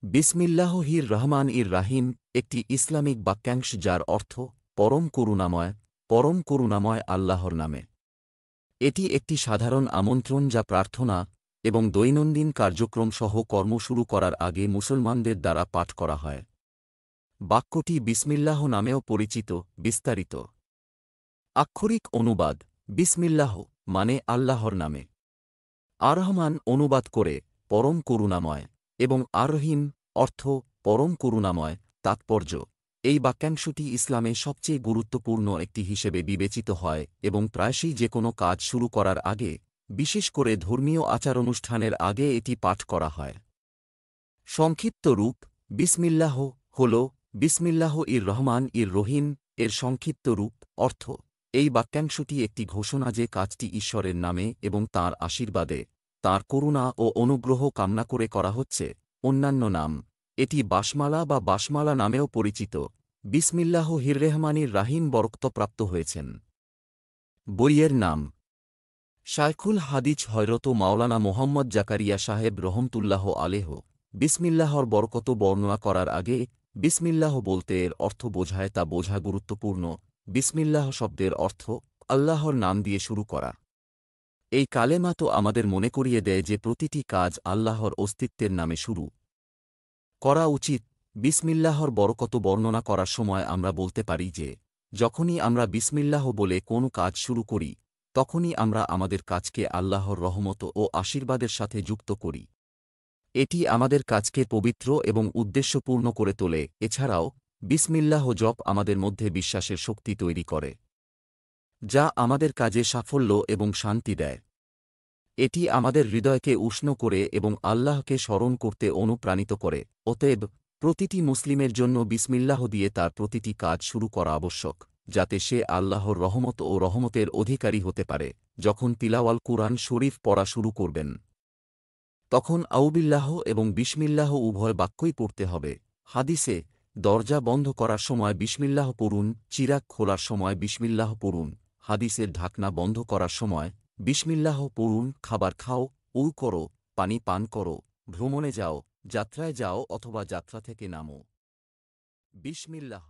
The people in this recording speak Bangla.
বিসমিল্লাহির রহমানির রাহিম একটি ইসলামিক বাক্যাংশ যার অর্থ পরম করুণাময় আল্লাহর নামে। এটি একটি সাধারণ আমন্ত্রণ যা প্রার্থনা এবং দৈনন্দিন কার্যক্রম সহ কর্ম শুরু করার আগে মুসলমানদের দ্বারা পাঠ করা হয়। বাক্যটি বিসমিল্লাহ নামেও পরিচিত। বিস্তারিত আক্ষরিক অনুবাদ: বিসমিল্লাহ মানে আল্লাহর নামে। আর রহমান অনুবাদ করে পরম করুণাময় এবং আর রহিম অর্থ পরম করুণাময়। তাৎপর্য: এই বাক্যাংশটি ইসলামে সবচেয়ে গুরুত্বপূর্ণ একটি হিসেবে বিবেচিত হয় এবং প্রায়শই যে কোনো কাজ শুরু করার আগে, বিশেষ করে ধর্মীয় আচার-অনুষ্ঠানের আগে এটি পাঠ করা হয়। সংক্ষিপ্ত রূপ: বিসমিল্লাহ হল বিসমিল্লাহির রহমানির রহিম এর সংক্ষিপ্ত রূপ। অর্থ: এই বাক্যাংশটি একটি ঘোষণা যে কাজটি ঈশ্বরের নামে এবং তাঁর আশীর্বাদে, তাঁর করুণা ও অনুগ্রহ কামনা করে করা হচ্ছে। অন্যান্য নাম: এটি বাসমালা নামেও পরিচিত। বিসমিল্লাহির রহমানির রাহিম বরকতপ্রাপ্ত হয়েছেন। বইয়ের নাম: শায়খুল হাদিস হযরত মাওলানা মোহাম্মদ জাকারিয়া সাহেব রহমতুল্লাহ আলেহ। বিসমিল্লাহর বরকত বর্ণনা করার আগে বিসমিল্লাহ বলতে এর অর্থ বোঝায় তা বোঝা গুরুত্বপূর্ণ। বিসমিল্লাহ শব্দের অর্থ আল্লাহর নাম দিয়ে শুরু করা। এই কালেমা তো আমাদের মনে করিয়ে দেয় যে প্রতিটি কাজ আল্লাহর অস্তিত্বের নামে শুরু করা উচিত। বিসমিল্লাহর বরকত বর্ণনা করার সময় আমরা বলতে পারি যে, যখনই আমরা বিসমিল্লাহ বলে কোনো কাজ শুরু করি, তখনই আমরা আমাদের কাজকে আল্লাহর রহমত ও আশীর্বাদের সাথে যুক্ত করি। এটি আমাদের কাজকে পবিত্র এবং উদ্দেশ্যপূর্ণ করে তোলে। এছাড়াও বিসমিল্লাহ জপ আমাদের মধ্যে বিশ্বাসের শক্তি তৈরি করে, যা আমাদের কাজে সাফল্য এবং শান্তি দেয়। এটি আমাদের হৃদয়কে উষ্ণ করে এবং আল্লাহকে স্মরণ করতে অনুপ্রাণিত করে। অতএব প্রতিটি মুসলিমের জন্য বিসমিল্লাহ দিয়ে তার প্রতিটি কাজ শুরু করা আবশ্যক, যাতে সে আল্লাহর রহমত ও রহমতের অধিকারী হতে পারে। যখন তিলাওয়াল কুরআন শরীফ পড়া শুরু করবেন, তখন আউবিল্লাহ এবং বিসমিল্লাহ উভয় বাক্যই পড়তে হবে। হাদিসে: দরজা বন্ধ করার সময় বিসমিল্লাহ পড়ুন, চিরাগ খোলার সময় বিসমিল্লাহ পড়ুন। হাদিসের ঢাকনা বন্ধ করার সময় বিসমিল্লাহ পড়ুন। খাবার খাও, করো, পানি পান করো, ভ্রমণে যাও, যাত্রায় যাও অথবা যাত্রা থেকে নামো, বিসমিল্লাহ।